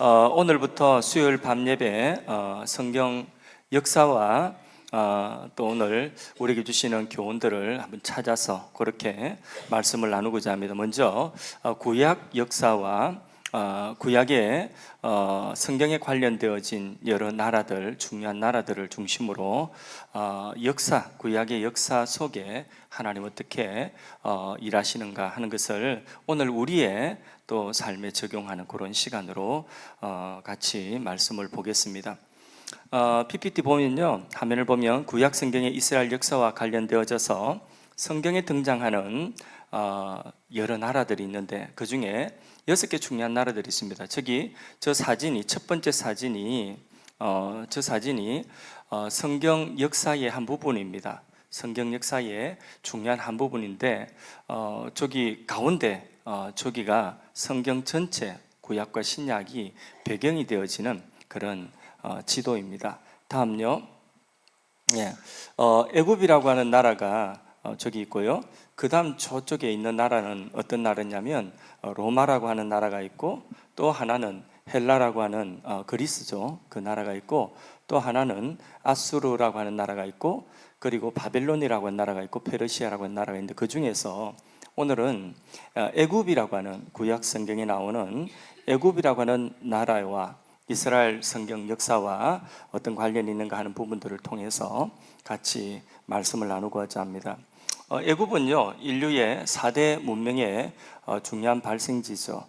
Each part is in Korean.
오늘부터 수요일 밤 예배 성경 역사와 또 오늘 우리에게 주시는 교훈들을 한번 찾아서 그렇게 말씀을 나누고자 합니다. 먼저 구약 역사와 구약의 성경에 관련되어진 여러 나라들, 중요한 나라들을 중심으로 구약의 역사 속에 하나님 어떻게 일하시는가 하는 것을 오늘 우리의 또 삶에 적용하는 그런 시간으로 같이 말씀을 보겠습니다. PPT 보면요, 화면을 보면 구약 성경의 이스라엘 역사와 관련되어져서 성경에 등장하는 여러 나라들이 있는데 그 중에 6개 중요한 나라들이 있습니다. 저 사진이 첫 번째 사진이 성경 역사의 한 부분입니다. 성경 역사의 중요한 한 부분인데 저기 가운데 저기가 성경 전체 구약과 신약이 배경이 되어지는 그런 지도입니다. 다음요. 애굽이라고 하는 나라가 저기 있고요. 그 다음 저쪽에 있는 나라는 어떤 나라냐면 로마라고 하는 나라가 있고, 또 하나는 헬라라고 하는 그리스죠. 그 나라가 있고, 또 하나는 아수르라고 하는 나라가 있고, 그리고 바벨론이라고 하는 나라가 있고, 페르시아라고 하는 나라가 있는데 그 중에서 오늘은 애굽이라고 하는 구약 성경에 나오는 애굽이라고 하는 나라와 이스라엘 성경 역사와 어떤 관련이 있는가 하는 부분들을 통해서 같이 말씀을 나누고자 합니다. 애굽은요, 인류의 4대 문명의 중요한 발생지죠.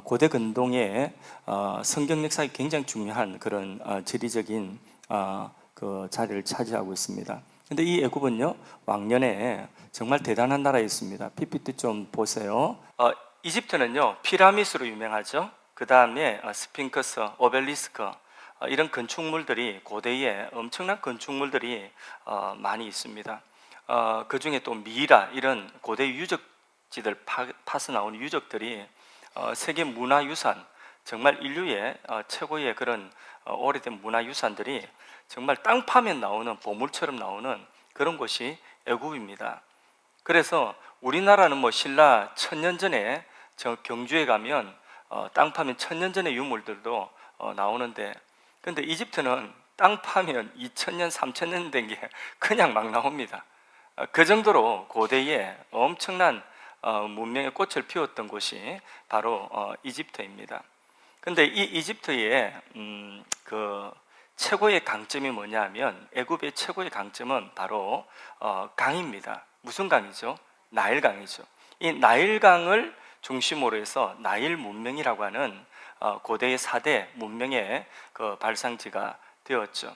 고대 근동의 성경 역사에 굉장히 중요한 그런 지리적인 그 자리를 차지하고 있습니다. 근데 이 애굽은요, 왕년에 정말 대단한 나라였습니다. PPT 좀 보세요. 이집트는요, 피라미드로 유명하죠. 그 다음에 스핑크스, 오벨리스크 이런 건축물들이, 고대의 엄청난 건축물들이 많이 있습니다. 그 중에 또 미이라, 이런 고대 유적지들 파서 나오는 유적들이 세계 문화유산, 정말 인류의 최고의 그런 오래된 문화유산들이 정말 땅 파면 나오는 보물처럼 나오는 그런 곳이 애굽입니다. 그래서 우리나라는 뭐 신라 1000년 전에 저 경주에 가면 땅 파면 1000년 전의 유물들도 나오는데, 근데 이집트는 땅 파면 2000년, 3000년 된 게 그냥 막 나옵니다. 그 정도로 고대의 엄청난 문명의 꽃을 피웠던 곳이 바로 이집트입니다. 근데 이 이집트의 그 최고의 강점이 뭐냐면, 애굽의 최고의 강점은 바로 강입니다. 무슨 강이죠? 나일강이죠. 이 나일강을 중심으로 해서 나일 문명이라고 하는 고대의 4대 문명의 그 발상지가 되었죠.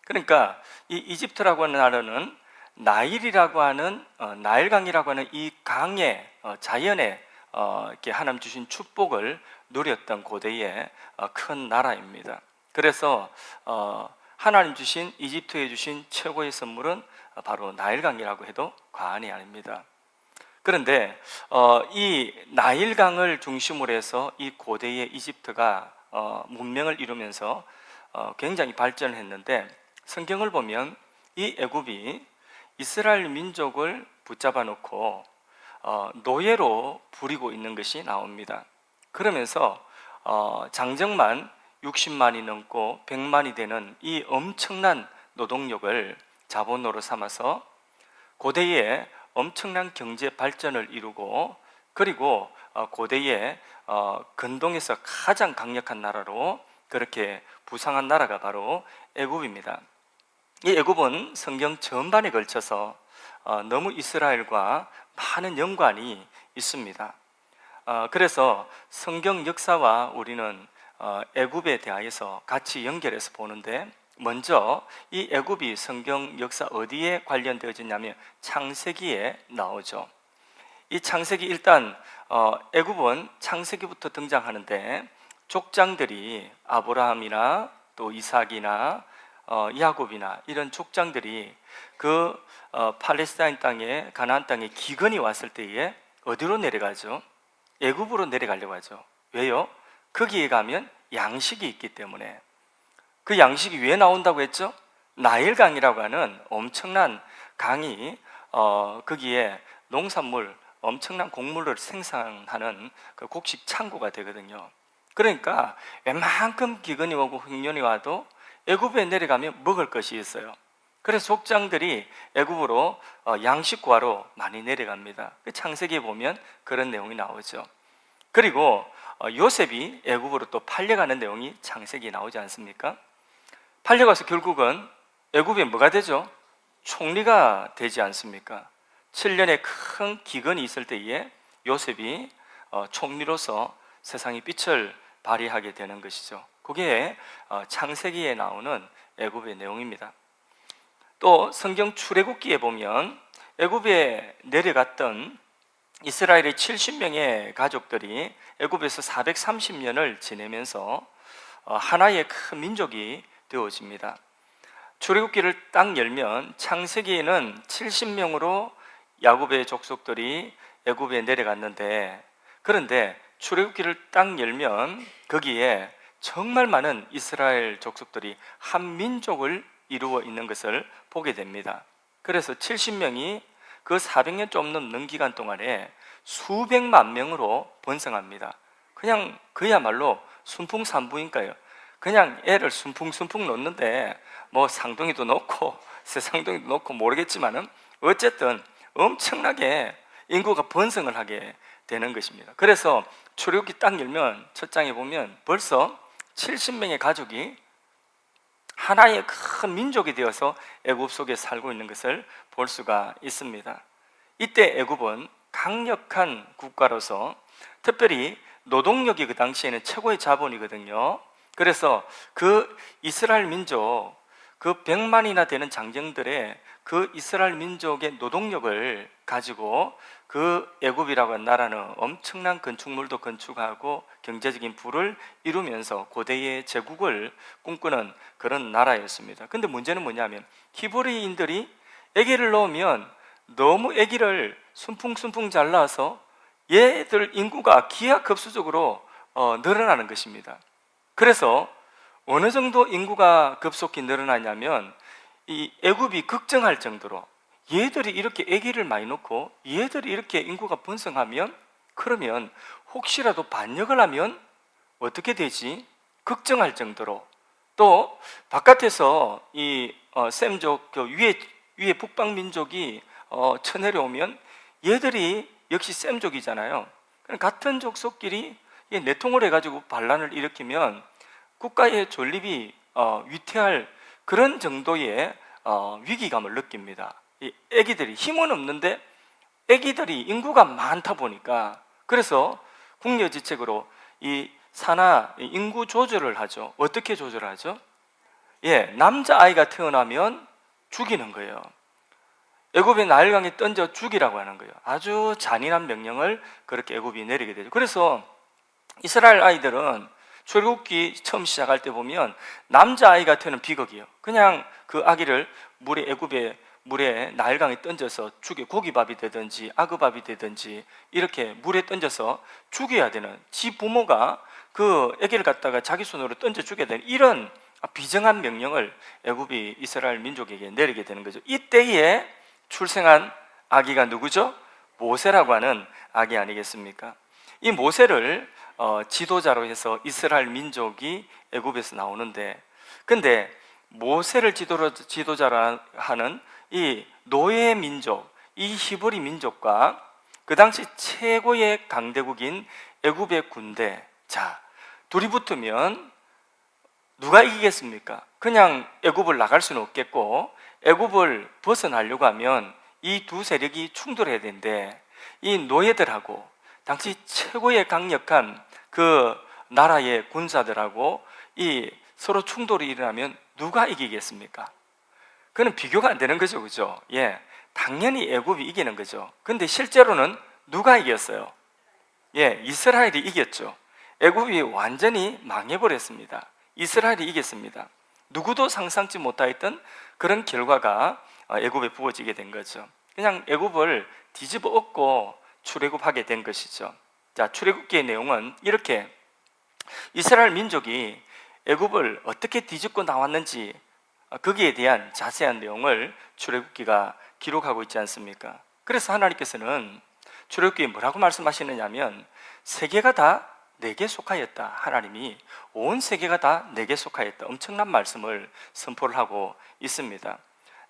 그러니까 이 이집트라고 하는 나라는 나일이라고 하는 나일강이라고 하는 이 강의 자연의 이렇게 하나님 주신 축복을 누렸던 고대의 큰 나라입니다. 그래서 하나님 주신, 이집트에 주신 최고의 선물은 바로 나일강이라고 해도 과언이 아닙니다. 그런데 이 나일강을 중심으로 해서 이 고대의 이집트가 문명을 이루면서 굉장히 발전을 했는데, 성경을 보면 이 애굽이 이스라엘 민족을 붙잡아 놓고 노예로 부리고 있는 것이 나옵니다. 그러면서 장정만 60만이 넘고 100만이 되는 이 엄청난 노동력을 자본으로 삼아서 고대의 엄청난 경제 발전을 이루고, 그리고 고대의 근동에서 가장 강력한 나라로 그렇게 부상한 나라가 바로 애굽입니다. 이 애굽은 성경 전반에 걸쳐서 너무 이스라엘과 많은 연관이 있습니다. 그래서 성경 역사와 우리는 애굽에 대하여서 같이 연결해서 보는데, 먼저 이 애굽이 성경 역사 어디에 관련되어지냐면 창세기에 나오죠. 이 창세기, 일단 애굽은 창세기부터 등장하는데, 족장들이 아브라함이나 또 이삭이나 야곱이나 이런 족장들이 그 팔레스타인 땅에, 가나안 땅에 기근이 왔을 때에 어디로 내려가죠? 애굽으로 내려가려고 하죠. 왜요? 거기에 가면 양식이 있기 때문에. 그 양식이 왜 나온다고 했죠? 나일강이라고 하는 엄청난 강이 거기에 농산물, 엄청난 곡물을 생산하는 그 곡식 창고가 되거든요. 그러니까 웬만큼 기근이 오고 흉년이 와도 애굽에 내려가면 먹을 것이 있어요. 그래서 족장들이 애굽으로 양식 구하러 많이 내려갑니다. 창세기에 보면 그런 내용이 나오죠. 그리고 요셉이 애굽으로 또 팔려가는 내용이 창세기에 나오지 않습니까? 팔려가서 결국은 애굽에 뭐가 되죠? 총리가 되지 않습니까? 7년의 큰 기근이 있을 때에 요셉이 총리로서 세상의 빛을 발휘하게 되는 것이죠. 그게 창세기에 나오는 애굽의 내용입니다. 또 성경 출애굽기에 보면 애굽에 내려갔던 이스라엘의 70명의 가족들이 애굽에서 430년을 지내면서 하나의 큰 민족이 되어집니다. 출애굽기를 딱 열면 창세기에는 70명으로 야곱의 족속들이 애굽에 내려갔는데, 그런데 출애굽기를 딱 열면 거기에 정말 많은 이스라엘 족속들이 한 민족을 이루어 있는 것을 보게 됩니다. 그래서 70명이 그 400년 좀 넘는 기간 동안에 수백만 명으로 번성합니다. 그냥 그야말로 순풍산부인가요? 그냥 애를 순풍순풍 놓는데 뭐 상둥이도 놓고 새상둥이도 놓고 모르겠지만은 어쨌든 엄청나게 인구가 번성을 하게 되는 것입니다. 그래서 출애굽기 딱 열면 첫 장에 보면 벌써 70명의 가족이 하나의 큰 민족이 되어서 애굽 속에 살고 있는 것을 볼 수가 있습니다. 이때 애굽은 강력한 국가로서 특별히 노동력이 그 당시에는 최고의 자본이거든요. 그래서 그 이스라엘 민족, 그 100만이나 되는 장정들의 그 이스라엘 민족의 노동력을 가지고 그 애굽이라고 하는 나라는 엄청난 건축물도 건축하고 경제적인 부를 이루면서 고대의 제국을 꿈꾸는 그런 나라였습니다. 근데 문제는 뭐냐면 히브리인들이 아기를 낳으면 너무 아기를 순풍순풍 잘 낳아서 얘들 인구가 기하급수적으로 늘어나는 것입니다. 그래서 어느 정도 인구가 급속히 늘어나냐면 이 애굽이 걱정할 정도로 얘들이 이렇게 아기를 많이 놓고 얘들이 이렇게 인구가 번성하면 그러면 혹시라도 반역을 하면 어떻게 되지? 걱정할 정도로, 또 바깥에서 이 셈족 위에 북방 민족이 쳐내려오면 얘들이 역시 셈족이잖아요. 같은 족속끼리 내통을 해가지고 반란을 일으키면 국가의 존립이 위태할 그런 정도의 위기감을 느낍니다. 이 애기들이 힘은 없는데 애기들이 인구가 많다 보니까, 그래서 국려지책으로 이 산하 인구 조절을 하죠. 어떻게 조절하죠? 남자아이가 태어나면 죽이는 거예요. 애굽의 나일강에 던져 죽이라고 하는 거예요. 아주 잔인한 명령을 그렇게 애굽이 내리게 되죠. 그래서 이스라엘 아이들은 출애굽기 처음 시작할 때 보면 남자아이가 태어나면 비극이에요. 그냥 그 아기를 애굽의 물에 나일강에 던져서 고기밥이 되든지 아그밥이 되든지 이렇게 물에 던져서 죽여야 되는, 지 부모가 그 아기를 갖다가 자기 손으로 던져 죽여야 되는 이런 비정한 명령을 애굽이 이스라엘 민족에게 내리게 되는 거죠. 이때에 출생한 아기가 누구죠? 모세라고 하는 아기 아니겠습니까? 이 모세를 지도자로 해서 이스라엘 민족이 애굽에서 나오는데, 근데 모세를 지도자로 하는 이 노예 민족, 이 히브리 민족과 그 당시 최고의 강대국인 애굽의 군대, 자, 둘이 붙으면 누가 이기겠습니까? 그냥 애굽을 나갈 수는 없겠고 애굽을 벗어나려고 하면 이 두 세력이 충돌해야 되는데, 이 노예들하고 당시 최고의 강력한 그 나라의 군사들하고 이 서로 충돌이 일어나면 누가 이기겠습니까? 그건 비교가 안 되는 거죠, 그죠? 당연히 애굽이 이기는 거죠. 근데 실제로는 누가 이겼어요? 이스라엘이 이겼죠. 애굽이 완전히 망해버렸습니다. 이스라엘이 이겼습니다. 누구도 상상치 못했던 그런 결과가 애굽에 부어지게 된 거죠. 그냥 애굽을 뒤집어 엎고 출애굽하게 된 것이죠. 자, 출애굽기의 내용은 이렇게 이스라엘 민족이 애굽을 어떻게 뒤집고 나왔는지 거기에 대한 자세한 내용을 출애굽기가 기록하고 있지 않습니까? 그래서 하나님께서는 출애굽기에 뭐라고 말씀하시느냐면 세계가 다 내게 속하였다. 하나님이 온 세계가 다 내게 속하였다. 엄청난 말씀을 선포를 하고 있습니다.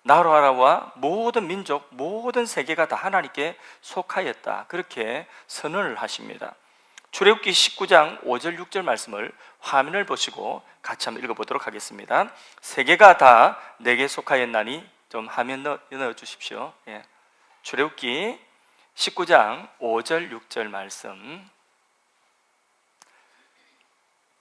나라와 모든 민족, 모든 세계가 다 하나님께 속하였다. 그렇게 선언을 하십니다. 출애굽기 19장 5절 6절 말씀을 화면을 보시고 같이 한번 읽어보도록 하겠습니다. 세계가 다 내게 속하였나니, 좀 화면 넣어 주십시오. 예. 출애굽기 19장 5절 6절 말씀,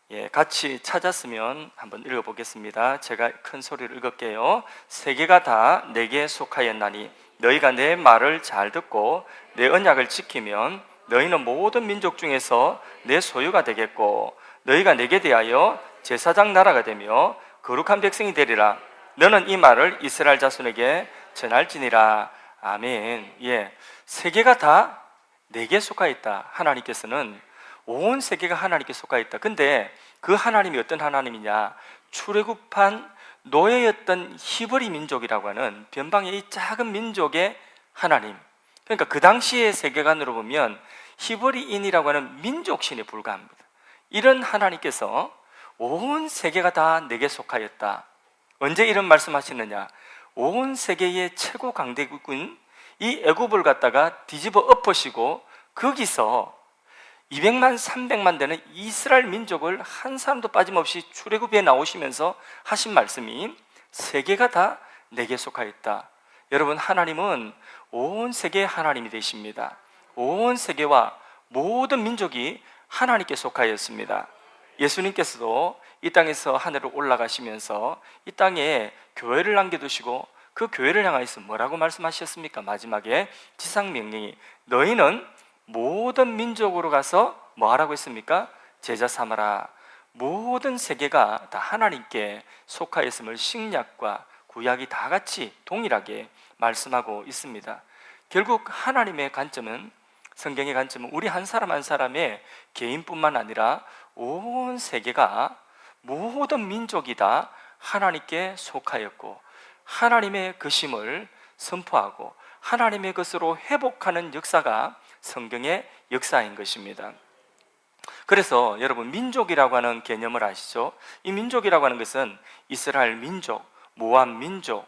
예, 같이 찾았으면 한번 읽어보겠습니다. 제가 큰 소리로 읽을게요. 세계가 다 내게 속하였나니 너희가 내 말을 잘 듣고 내 언약을 지키면 너희는 모든 민족 중에서 내 소유가 되겠고 너희가 내게 대하여 제사장 나라가 되며 거룩한 백성이 되리라. 너는 이 말을 이스라엘 자손에게 전할지니라. 아멘. 예, 세계가 다 내게 속하였다. 하나님께서는 온 세계가 하나님께 속하였다. 근데 그 하나님이 어떤 하나님이냐? 출애굽한 노예였던 히브리 민족이라고 하는 변방의 이 작은 민족의 하나님. 그러니까 그 당시의 세계관으로 보면 히브리인이라고 하는 민족신에 불과합니다. 이런 하나님께서 온 세계가 다 내게 속하였다. 언제 이런 말씀하시느냐? 온 세계의 최고 강대국인 이 애굽을 갖다가 뒤집어 엎으시고 거기서 200만 300만 되는 이스라엘 민족을 한 사람도 빠짐없이 출애굽에 나오시면서 하신 말씀이 세계가 다 내게 속하였다. 여러분, 하나님은 온 세계의 하나님이 되십니다. 온 세계와 모든 민족이 하나님께 속하였습니다. 예수님께서도 이 땅에서 하늘로 올라가시면서 이 땅에 교회를 남겨두시고 그 교회를 향하여서 뭐라고 말씀하셨습니까? 마지막에 지상명령이 너희는 모든 민족으로 가서 뭐 하라고 했습니까? 제자 삼아라. 모든 세계가 다 하나님께 속하였음을 신약과 구약이 다 같이 동일하게 말씀하고 있습니다. 결국 하나님의 관점은, 성경의 관점은 우리 한 사람 한 사람의 개인뿐만 아니라 온 세계가, 모든 민족이 다 하나님께 속하였고 하나님의 것임을 선포하고 하나님의 것으로 회복하는 역사가 성경의 역사인 것입니다. 그래서 여러분, 민족이라고 하는 개념을 아시죠? 이 민족이라고 하는 것은 이스라엘 민족, 모압 민족,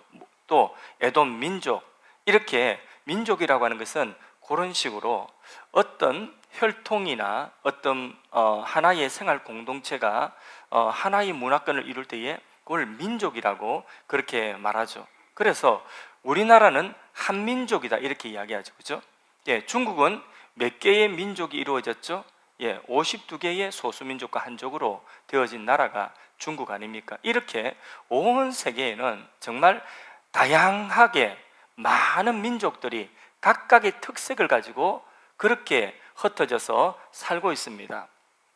또 에돔 민족, 이렇게 민족이라고 하는 것은 그런 식으로 어떤 혈통이나 어떤 하나의 생활 공동체가 하나의 문화권을 이룰 때에 그걸 민족이라고 그렇게 말하죠. 그래서 우리나라는 한민족이다 이렇게 이야기하죠. 그죠? 예, 중국은 몇 개의 민족이 이루어졌죠? 예, 52개의 소수민족과 한족으로 되어진 나라가 중국 아닙니까? 이렇게 온 세계에는 정말 다양하게 많은 민족들이 각각의 특색을 가지고 그렇게 흩어져서 살고 있습니다.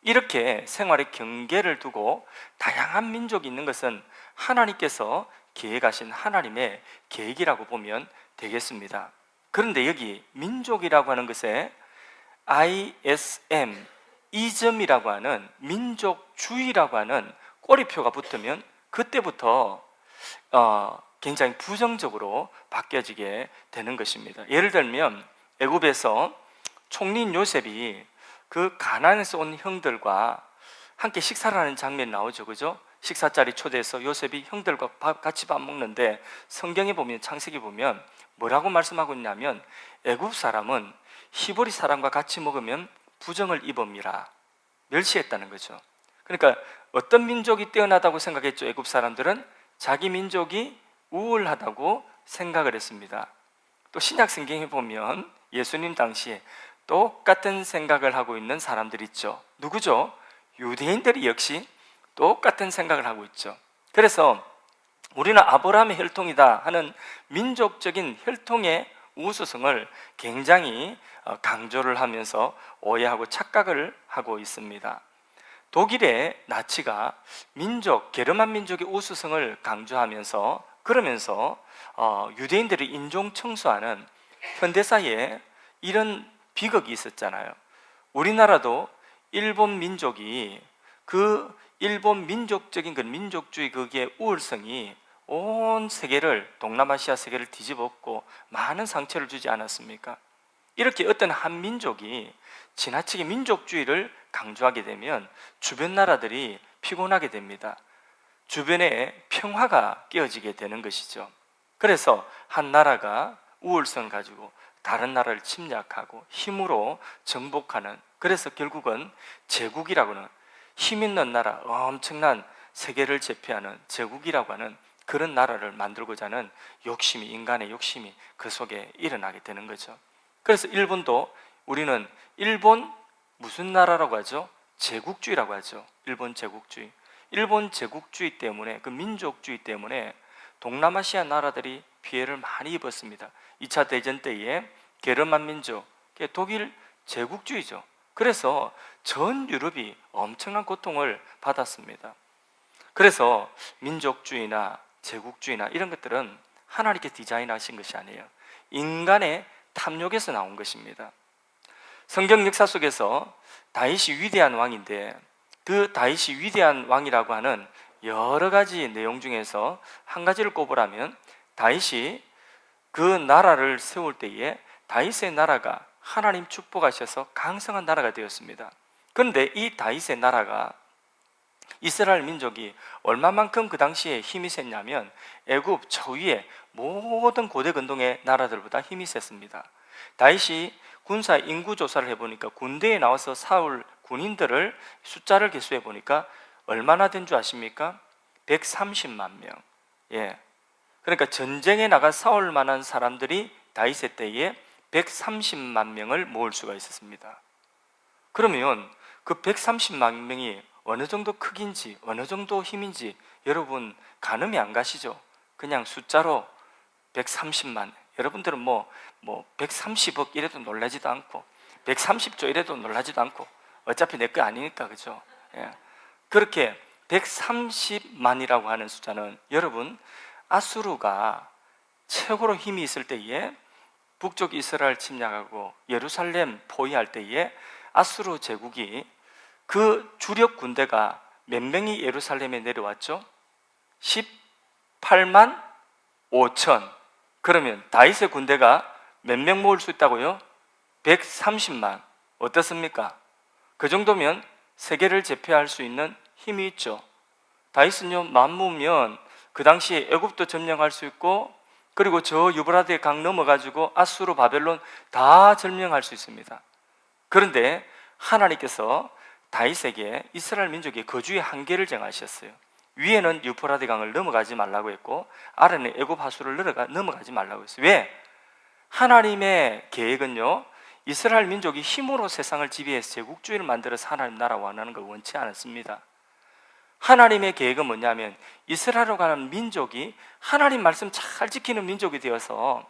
이렇게 생활의 경계를 두고 다양한 민족이 있는 것은 하나님께서 계획하신 하나님의 계획이라고 보면 되겠습니다. 그런데 여기 민족이라고 하는 것에 ISM, 이즘이라고 하는 민족주의라고 하는 꼬리표가 붙으면 그때부터 굉장히 부정적으로 바뀌어지게 되는 것입니다. 예를 들면 애굽에서 총리인 요셉이 그 가나안에서 온 형들과 함께 식사를 하는 장면이 나오죠. 그죠? 식사 자리 초대해서 요셉이 형들과 같이 밥 먹는데 성경에 보면, 창세기 보면 뭐라고 말씀하고 있냐면 애굽 사람은 히브리 사람과 같이 먹으면 부정을 입음이라 멸시했다는 거죠. 그러니까 어떤 민족이 뛰어나다고 생각했죠? 애굽 사람들은 자기 민족이 우월하다고 생각을 했습니다. 또 신약 성경에 보면 예수님 당시에 똑같은 생각을 하고 있는 사람들이 있죠. 누구죠? 유대인들이 역시 똑같은 생각을 하고 있죠. 그래서 우리는 아브라함의 혈통이다 하는 민족적인 혈통의 우수성을 굉장히 강조를 하면서 오해하고 착각을 하고 있습니다. 독일의 나치가 게르만 민족의 우수성을 강조하면서 그러면서 유대인들을 인종 청소하는 현대사에 이런 비극이 있었잖아요. 우리나라도 일본 민족이 그 일본 민족적인 그 민족주의 거기에 우월성이 온 세계를, 동남아시아 세계를 뒤집었고 많은 상처를 주지 않았습니까? 이렇게 어떤 한 민족이 지나치게 민족주의를 강조하게 되면 주변 나라들이 피곤하게 됩니다. 주변에 평화가 깨어지게 되는 것이죠. 그래서 한 나라가 우월성을 가지고 다른 나라를 침략하고 힘으로 정복하는, 그래서 결국은 제국이라고는 힘 있는 나라, 엄청난 세계를 제패하는 제국이라고 하는 그런 나라를 만들고자 하는 욕심이, 인간의 욕심이 그 속에 일어나게 되는 거죠. 그래서 일본도, 우리는 일본 무슨 나라라고 하죠? 제국주의라고 하죠. 일본 제국주의. 일본 제국주의 때문에, 그 민족주의 때문에 동남아시아 나라들이 피해를 많이 입었습니다. 2차 대전 때에 게르만 민족, 독일 제국주의죠. 그래서 전 유럽이 엄청난 고통을 받았습니다. 그래서 민족주의나 제국주의나 이런 것들은 하나님께서 디자인하신 것이 아니에요. 인간의 탐욕에서 나온 것입니다. 성경 역사 속에서 다윗이 위대한 왕인데, 그 다윗이 위대한 왕이라고 하는 여러 가지 내용 중에서 한 가지를 꼽으라면, 다윗이 그 나라를 세울 때에 다윗의 나라가 하나님 축복하셔서 강성한 나라가 되었습니다. 그런데 이 다윗의 나라가, 이스라엘 민족이 얼마만큼 그 당시에 힘이 셌냐면 애굽 저 위에 모든 고대 근동의 나라들보다 힘이 셌습니다. 다윗이 군사 인구 조사를 해보니까, 군대에 나와서 사울 군인들을 숫자를 계수해 보니까 얼마나 된 줄 아십니까? 130만 명. 예. 그러니까 전쟁에 나가 싸울 만한 사람들이 다윗의 때에 130만 명을 모을 수가 있었습니다. 그러면 그 130만 명이 어느 정도 크기인지, 어느 정도 힘인지 여러분 가늠이 안 가시죠? 그냥 숫자로 130만, 여러분들은 뭐 130억 이래도 놀라지도 않고 130조 이래도 놀라지도 않고 어차피 내 거 아니니까, 그죠? 예. 그렇게 130만이라고 하는 숫자는, 여러분 아수르가 최고로 힘이 있을 때에 북쪽 이스라엘 침략하고 예루살렘 포위할 때에 아수르 제국이 그 주력 군대가 몇 명이 예루살렘에 내려왔죠? 18만 5천. 그러면 다윗의 군대가 몇 명 모을 수 있다고요? 130만. 어떻습니까? 그 정도면 세계를 제패할 수 있는 힘이 있죠. 다윗은요, 마음먹으면 그 당시에 애굽도 점령할 수 있고, 그리고 저 유브라데 강 넘어가지고 아수르, 바벨론 다 점령할 수 있습니다. 그런데 하나님께서 다윗에게 이스라엘 민족의 거주의 한계를 정하셨어요. 위에는 유프라데 강을 넘어가지 말라고 했고, 아래는 애굽 하수를 넘어가지 말라고 했어요. 왜? 하나님의 계획은요, 이스라엘 민족이 힘으로 세상을 지배해서 제국주의를 만들어서 하나님 나라 원하는 걸 원치 않았습니다. 하나님의 계획은 뭐냐면, 이스라엘로 가는 민족이 하나님 말씀 잘 지키는 민족이 되어서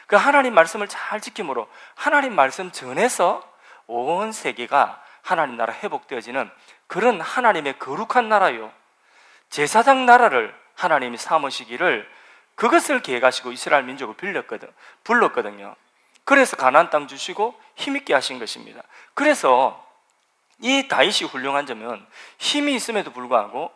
그 하나님 말씀을 잘 지킴으로 하나님 말씀 전해서 온 세계가 하나님 나라 회복되어지는 그런 하나님의 거룩한 나라요, 제사장 나라를 하나님이 삼으시기를, 그것을 계획하시고 이스라엘 민족을 불렀거든요. 그래서 가나안 땅 주시고 힘있게 하신 것입니다. 그래서 이 다윗이 훌륭한 점은 힘이 있음에도 불구하고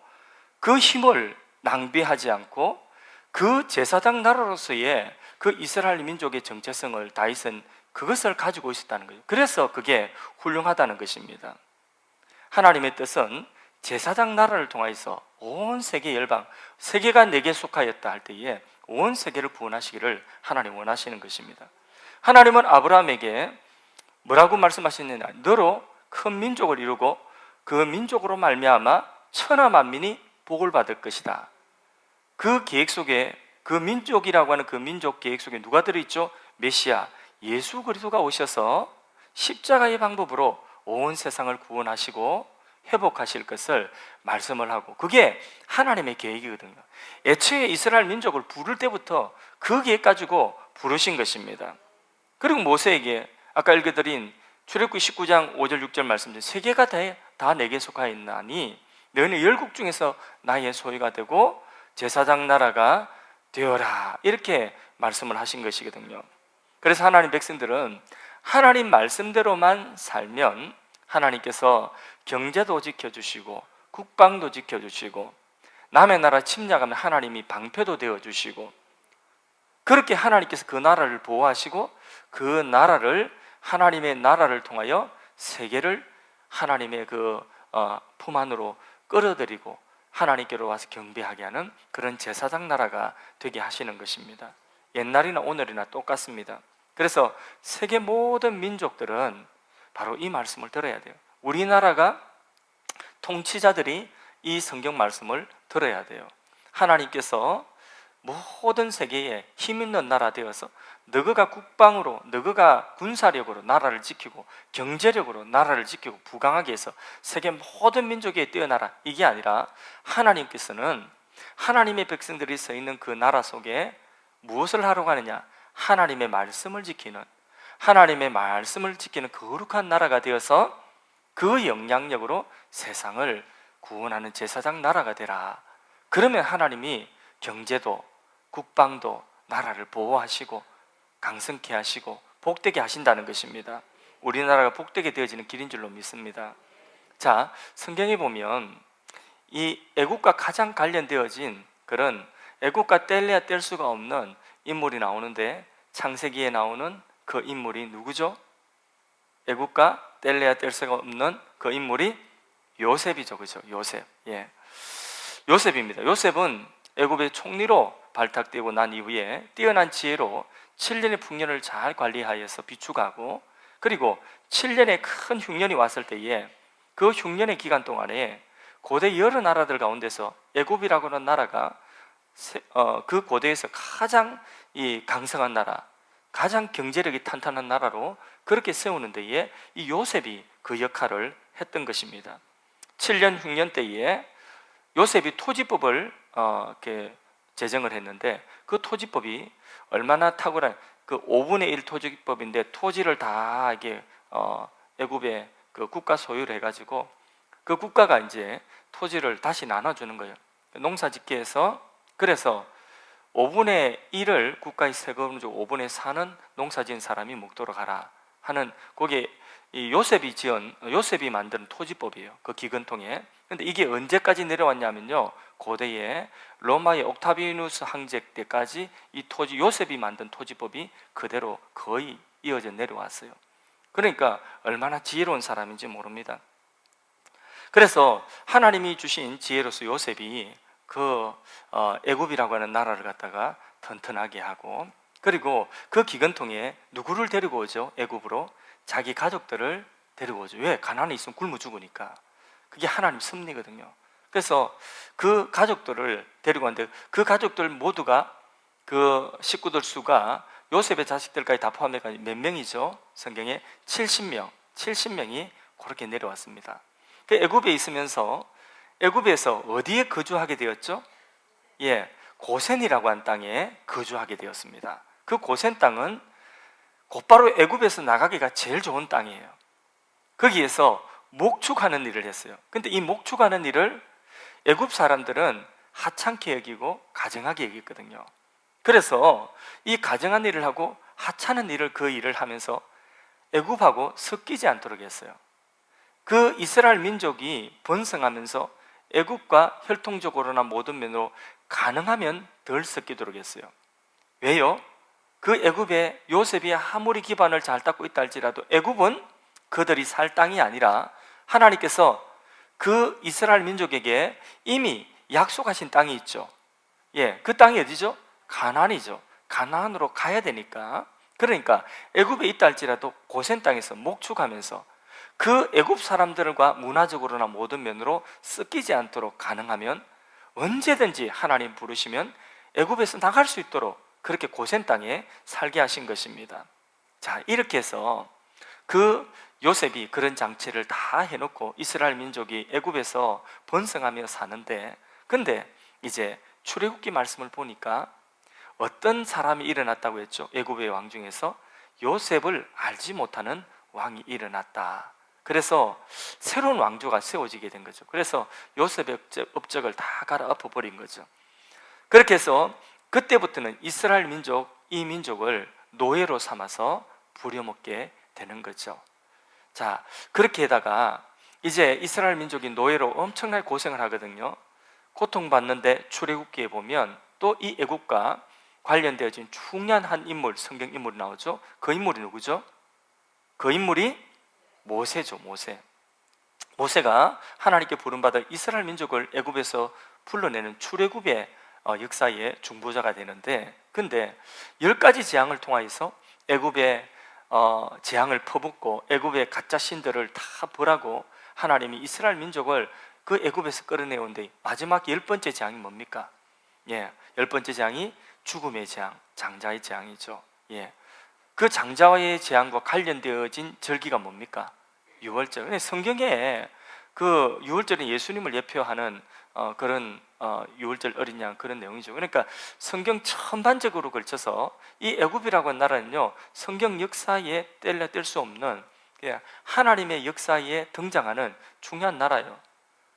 그 힘을 낭비하지 않고 그 제사장 나라로서의 그 이스라엘 민족의 정체성을 다윗은 그것을 가지고 있었다는 거예요. 그래서 그게 훌륭하다는 것입니다. 하나님의 뜻은 제사장 나라를 통해서 온 세계 열방, 세계가 내게 속하였다 할 때에 온 세계를 구원하시기를 하나님 원하시는 것입니다. 하나님은 아브라함에게 뭐라고 말씀하셨느냐? 너로 큰 민족을 이루고 그 민족으로 말미암아 천하 만민이 복을 받을 것이다. 그 계획 속에, 그 민족이라고 하는 그 민족 계획 속에 누가 들어있죠? 메시아 예수 그리스도가 오셔서 십자가의 방법으로 온 세상을 구원하시고 회복하실 것을 말씀을 하고, 그게 하나님의 계획이거든요. 애초에 이스라엘 민족을 부를 때부터 그 계획 가지고 부르신 것입니다. 그리고 모세에게 아까 읽어드린 출애굽기 19장 5절 6절 말씀 중에 세계가 다 내게 속하여 있나니 너희는 열국 중에서 나의 소유가 되고 제사장 나라가 되어라, 이렇게 말씀을 하신 것이거든요. 그래서 하나님 백성들은 하나님 말씀대로만 살면 하나님께서 경제도 지켜주시고 국방도 지켜주시고 남의 나라 침략하면 하나님이 방패도 되어주시고, 그렇게 하나님께서 그 나라를 보호하시고 그 나라를 하나님의 나라를 통하여 세계를 하나님의 품 안으로 끌어들이고 하나님께로 와서 경배하게 하는 그런 제사장 나라가 되게 하시는 것입니다. 옛날이나 오늘이나 똑같습니다. 그래서 세계 모든 민족들은 바로 이 말씀을 들어야 돼요. 우리나라가 통치자들이 이 성경 말씀을 들어야 돼요. 하나님께서 모든 세계에 힘 있는 나라 되어서 너희가 국방으로, 너희가 군사력으로 나라를 지키고 경제력으로 나라를 지키고 부강하게 해서 세계 모든 민족에 뛰어나라, 이게 아니라 하나님께서는 하나님의 백성들이 서 있는 그 나라 속에 무엇을 하러 가느냐? 하나님의 말씀을 지키는, 하나님의 말씀을 지키는 거룩한 나라가 되어서 그 영향력으로 세상을 구원하는 제사장 나라가 되라. 그러면 하나님이 경제도 국방도 나라를 보호하시고 강성케 하시고 복되게 하신다는 것입니다. 우리나라가 복되게 되어지는 길인 줄로 믿습니다. 자, 성경에 보면 이 애국과 가장 관련되어진 그런 애국과 뗄래야 뗄 수가 없는 인물이 나오는데, 창세기에 나오는 그 인물이 누구죠? 애국과 뗄래야 뗄 수가 없는 그 인물이 요셉이죠. 그죠? 요셉. 예. 요셉입니다. 요셉은 애굽의 총리로 발탁되고 난 이후에 뛰어난 지혜로 7년의 풍년을 잘 관리하여서 비축하고, 그리고 7년의 큰 흉년이 왔을 때에 그 흉년의 기간 동안에 고대 여러 나라들 가운데서 애굽이라고 하는 나라가 그 고대에서 가장 강성한 나라, 가장 경제력이 탄탄한 나라로 그렇게 세우는 데에 이 요셉이 그 역할을 했던 것입니다. 7년 흉년 때에 요셉이 토지법을 이렇게 제정을 했는데, 그 토지법이 얼마나 탁월한 그 5분의 1 토지법인데 토지를 다 이게 애굽의 그 국가 소유를 해가지고 그 국가가 이제 토지를 다시 나눠주는 거예요. 농사짓게 해서, 그래서 5분의 1을 국가의 세금을 주고 5분의 4는 농사지은 사람이 먹도록 하라 하는, 거기에 이 요셉이 만든 토지법이에요. 그 기근통에. 근데 이게 언제까지 내려왔냐면요, 고대에 로마의 옥타비누스 황제 때까지 이 요셉이 만든 토지법이 그대로 거의 이어져 내려왔어요. 그러니까 얼마나 지혜로운 사람인지 모릅니다. 그래서 하나님이 주신 지혜로서 요셉이 그 애굽이라고 하는 나라를 갖다가 튼튼하게 하고, 그리고 그 기근통에 누구를 데리고 오죠? 애굽으로 자기 가족들을 데리고 오죠. 왜? 가난에 있으면 굶어 죽으니까. 그게 하나님 섭리거든요. 그래서 그 가족들을 데리고 왔는데, 그 가족들 모두가, 그 식구들 수가 요셉의 자식들까지 다 포함해서 몇 명이죠? 성경에 70명이 그렇게 내려왔습니다. 그 애굽에 있으면서 애굽에서 어디에 거주하게 되었죠? 예, 고센이라고 한 땅에 거주하게 되었습니다. 그 고센 땅은 곧바로 애굽에서 나가기가 제일 좋은 땅이에요. 거기에서 목축하는 일을 했어요. 근데 이 목축하는 일을 애굽 사람들은 하찮게 여기고 가증하게 여겼거든요. 그래서 이 가증한 일을 하고 하찮은 일을, 그 일을 하면서 애굽하고 섞이지 않도록 했어요. 그 이스라엘 민족이 번성하면서 애굽과 혈통적으로나 모든 면으로 가능하면 덜 섞이도록 했어요. 왜요? 그 애굽에 요셉이 아무리 기반을 잘 닦고 있다 할지라도 애굽은 그들이 살 땅이 아니라 하나님께서 그 이스라엘 민족에게 이미 약속하신 땅이 있죠. 예, 그 땅이 어디죠? 가나안이죠. 가나안으로 가야 되니까, 그러니까 애굽에 있다 할지라도 고센 땅에서 목축하면서 그 애굽 사람들과 문화적으로나 모든 면으로 섞이지 않도록 가능하면 언제든지 하나님 부르시면 애굽에서 나갈 수 있도록 그렇게 고센 땅에 살게 하신 것입니다. 자, 이렇게 해서 그 요셉이 그런 장치를 다 해놓고 이스라엘 민족이 애굽에서 번성하며 사는데, 근데 이제 출애굽기 말씀을 보니까 어떤 사람이 일어났다고 했죠? 애굽의 왕 중에서 요셉을 알지 못하는 왕이 일어났다. 그래서 새로운 왕조가 세워지게 된 거죠. 그래서 요셉의 업적을 다 갈아엎어버린 거죠. 그렇게 해서 그때부터는 이스라엘 민족, 이 민족을 노예로 삼아서 부려먹게 되는 거죠. 자, 그렇게 하다가 이제 이스라엘 민족이 노예로 엄청나게 고생을 하거든요. 고통받는데 출애굽기에 보면 또 이 애굽과 관련되어진 중요한 한 인물, 성경 인물이 나오죠. 그 인물이 누구죠? 그 인물이 모세죠. 모세가 하나님께 부름받아 이스라엘 민족을 애굽에서 불러내는 출애굽의 역사의 중보자가 되는데, 근데 10가지 재앙을 통하여서 애굽의 재앙을 퍼붓고 애굽의 가짜 신들을 다 벌하고 하나님이 이스라엘 민족을 그 애굽에서 끌어내온데, 마지막 10번째 재앙이 뭡니까? 10번째 재앙이 죽음의 재앙, 장자의 재앙이죠. 그 장자의 재앙과 관련되어진 절기가 뭡니까? 유월절. 근데 성경에 그 유월절은 예수님을 예표하는 그런 유월절 어린 양 그런 내용이죠. 그러니까 성경 전반적으로 걸쳐서 이 애굽이라고 하는 나라는요, 성경 역사에 뗄 수 없는 하나님의 역사에 등장하는 중요한 나라예요.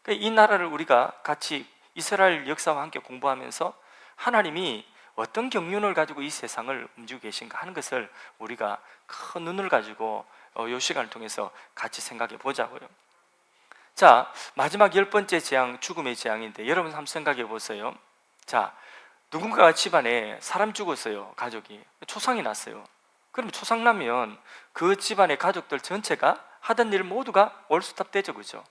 이 나라를 우리가 같이 이스라엘 역사와 함께 공부하면서 하나님이 어떤 경륜을 가지고 이 세상을 움직이고 계신가 하는 것을 우리가 큰 눈을 가지고 이 시간을 통해서 같이 생각해 보자고요. 자, 마지막 10번째 재앙, 죽음의 재앙인데 여러분 한번 생각해 보세요. 자, 누군가 집안에 사람 죽었어요. 가족이 초상이 났어요. 그럼 초상 나면 그 집안의 가족들 전체가 하던 일 모두가 올스톱되죠, 그죠?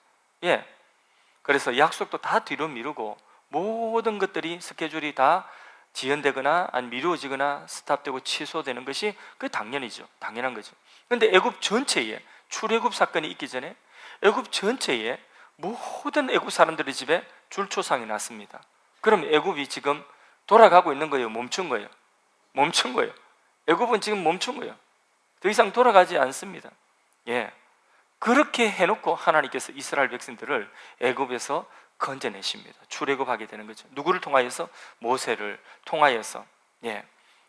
그래서 약속도 다 뒤로 미루고 모든 것들이 스케줄이 다 지연되거나 아니 미루어지거나 스탑되고 취소되는 것이 그 당연이죠. 당연한 거죠. 그런데 애굽 전체에 출애굽 사건이 있기 전에 애굽 전체에 모든 애굽 사람들의 집에 줄초상이 났습니다. 그럼 애굽이 지금 돌아가고 있는 거예요? 멈춘 거예요? 멈춘 거예요. 애굽은 지금 멈춘 거예요. 더 이상 돌아가지 않습니다. 그렇게 해놓고 하나님께서 이스라엘 백성들을 애굽에서 건져내십니다. 출애굽하게 되는 거죠. 누구를 통하여서? 모세를 통하여서.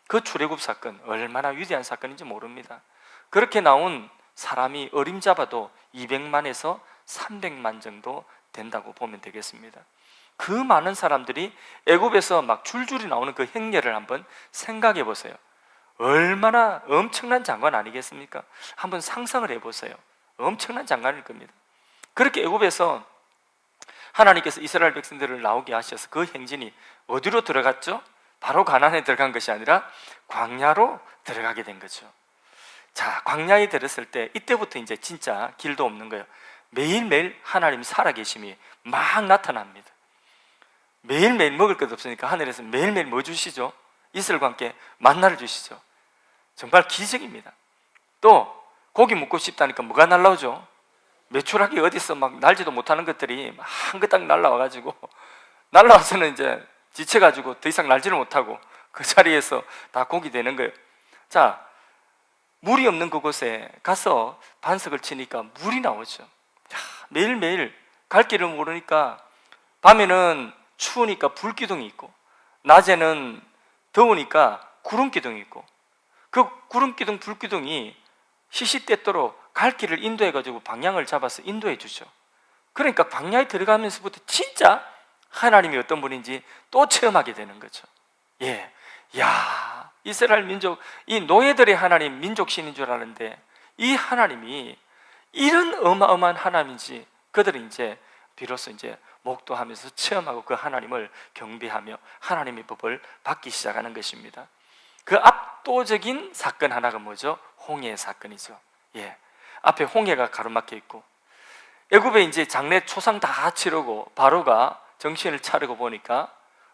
그 출애굽 사건 얼마나 위대한 사건인지 모릅니다. 그렇게 나온 사람이 어림잡아도 200만에서 300만 정도 된다고 보면 되겠습니다. 그 많은 사람들이 애굽에서 막 줄줄이 나오는 그 행렬을 한번 생각해 보세요. 얼마나 엄청난 장관 아니겠습니까? 한번 상상을 해보세요. 엄청난 장관일 겁니다. 그렇게 애굽에서 하나님께서 이스라엘 백성들을 나오게 하셔서 그 행진이 어디로 들어갔죠? 바로 가나안에 들어간 것이 아니라 광야로 들어가게 된 거죠. 자, 광야에 들었을 때 이때부터 이제 진짜 길도 없는 거예요. 매일매일 하나님 살아계심이 막 나타납니다. 매일매일 먹을 것 없으니까 하늘에서 매일매일 뭐 주시죠? 이슬과 함께 만나를 주시죠. 정말 기적입니다. 또 고기 먹고 싶다니까 뭐가 날라오죠? 메추라기 어디서 막 날지도 못하는 것들이 한 그 딱 날라와가지고 날라와서는 이제 지쳐가지고 더 이상 날지를 못하고 그 자리에서 다 고기 되는 거예요. 자, 물이 없는 그곳에 가서 반석을 치니까 물이 나오죠. 매일매일 갈 길을 모르니까 밤에는 추우니까 불기둥이 있고 낮에는 더우니까 구름기둥이 있고 그 구름기둥 불기둥이 시시때때로 갈 길을 인도해가지고 방향을 잡아서 인도해 주죠. 그러니까 광야에 들어가면서부터 진짜 하나님이 어떤 분인지 또 체험하게 되는 거죠. 이스라엘 민족, 이 노예들의 하나님, 민족신인 줄 아는데 이 하나님이 이런 어마어마한 하나님인지 그들은 이제 비로소 이제 목도하면서 체험하고 그 하나님을 경배하며 하나님의 법을 받기 시작하는 것입니다. 그 압도적인 사건 하나가 뭐죠? 홍해의 사건이죠. 앞에 홍해가 가로막혀 있고 애굽에 이제 장례 초상 다 치르고 바로가 정신을 차리고 보니까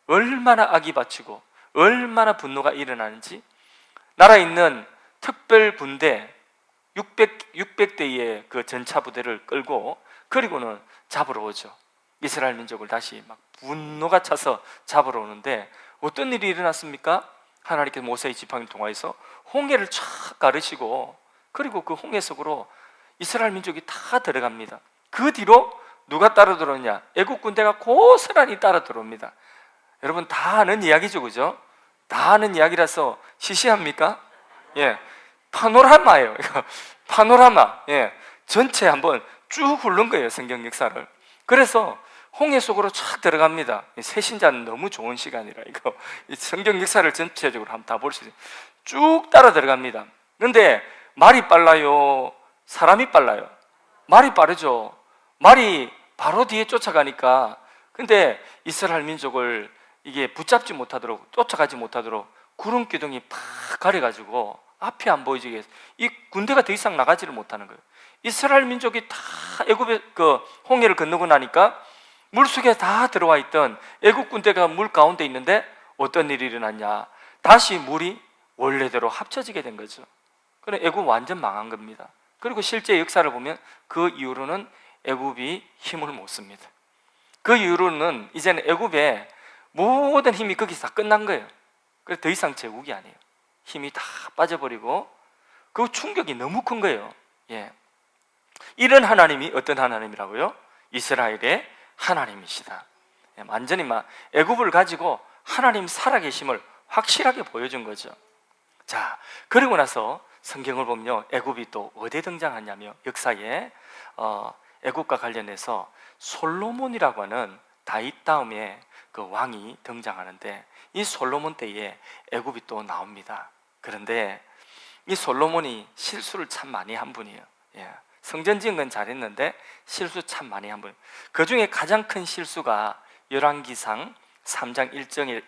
얼마나 악이 바치고 얼마나 분노가 일어나는지 나라에 있는 특별 군대 600대의 그 전차 부대를 끌고 그리고는 잡으러 오죠. 이스라엘 민족을 다시 막 분노가 차서 잡으러 오는데 어떤 일이 일어났습니까? 하나님께서 모세의 지팡이를 통하여서 홍해를 쫙 가르시고 그리고 그 홍해 속으로 이스라엘 민족이 다 들어갑니다. 그 뒤로 누가 따라 들어오냐? 애국 군대가 고스란히 따라 들어옵니다. 여러분 다 아는 이야기죠, 그죠? 다 아는 이야기라서 시시합니까? 파노라마예요. 파노라마. 전체 한번 쭉 훑는 거예요, 성경 역사를. 그래서 홍해 속으로 쫙 들어갑니다. 새신자는 너무 좋은 시간이라 이거 성경 역사를 전체적으로 한번 다 볼 수 있어요. 쭉 따라 들어갑니다. 그런데 말이 빨라요? 사람이 빨라요? 말이 빠르죠. 말이 바로 뒤에 쫓아가니까 근데 이스라엘 민족을 이게 붙잡지 못하도록 쫓아가지 못하도록 구름 기둥이 팍 가려가지고 앞이 안 보이게 해서 이 군대가 더 이상 나가지를 못하는 거예요. 이스라엘 민족이 다 애굽의 그 홍해를 건너고 나니까 물속에 다 들어와 있던 애굽 군대가 물 가운데 있는데 어떤 일이 일어났냐? 다시 물이 원래대로 합쳐지게 된 거죠. 그래 애굽 완전 망한 겁니다. 그리고 실제 역사를 보면 그 이후로는 애굽이 힘을 못 씁니다. 그 이후로는 이제는 애굽의 모든 힘이 거기서 다 끝난 거예요. 그래서 더 이상 제국이 아니에요. 힘이 다 빠져버리고 그 충격이 너무 큰 거예요. 예. 이런 하나님이 어떤 하나님이라고요? 이스라엘의 하나님이시다. 예, 완전히 막 애굽을 가지고 하나님 살아계심을 확실하게 보여준 거죠. 자, 그리고 나서 성경을 보면요, 애굽이 또 어디에 등장하냐면 역사에 애굽과 관련해서 솔로몬이라고 하는 다윗 다음에 그 왕이 등장하는데 이 솔로몬 때에 애굽이 또 나옵니다. 그런데 이 솔로몬이 실수를 참 많이 한 분이에요. 예. 성전 지은 건 잘했는데 실수 참 많이 한 분. 그 중에 가장 큰 실수가 열왕기상 3장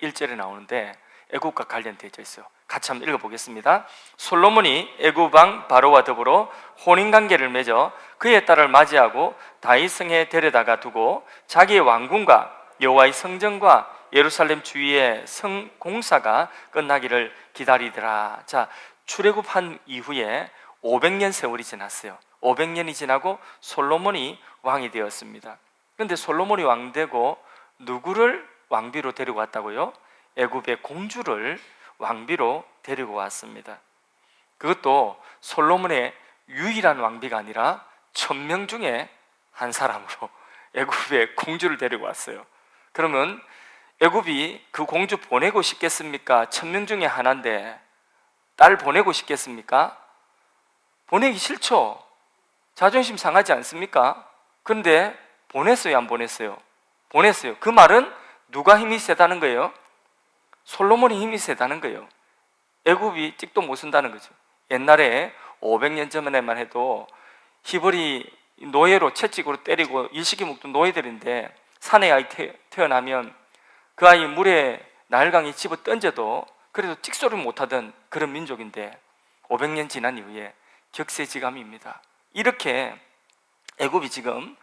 1절에 나오는데 애굽과 관련되어 있어요. 같이 한번 읽어보겠습니다. 솔로몬이 애굽 왕 바로와 더불어 혼인관계를 맺어 그의 딸을 맞이하고 다윗 성에 데려다가 두고 자기의 왕궁과 여호와의 성전과 예루살렘 주위의 성 공사가 끝나기를 기다리더라. 자, 출애굽한 이후에 500년 세월이 지났어요. 500년이 지나고 솔로몬이 왕이 되었습니다. 그런데 솔로몬이 왕 되고 누구를 왕비로 데리고 왔다고요? 애굽의 공주를 왕비로 데리고 왔습니다. 그것도 솔로몬의 유일한 왕비가 아니라 1000명 중에 한 사람으로 애굽의 공주를 데리고 왔어요. 그러면 애굽이 그 공주 보내고 싶겠습니까? 1000명 중에 하나인데 딸 보내고 싶겠습니까? 보내기 싫죠. 자존심 상하지 않습니까? 그런데 보냈어요, 안 보냈어요? 보냈어요. 그 말은 누가 힘이 세다는 거예요? 솔로몬이 힘이 세다는 거예요. 애굽이 찍도 못 쓴다는 거죠. 옛날에 500년 전에만 해도 히브리 노예로 채찍으로 때리고 일식이 먹던 노예들인데 산에 아이 태어나면 그 아이 물에 나일강에 집어 던져도 그래도 찍소리를 못하던 그런 민족인데 500년 지난 이후에 격세지감입니다. 이렇게 애굽이 지금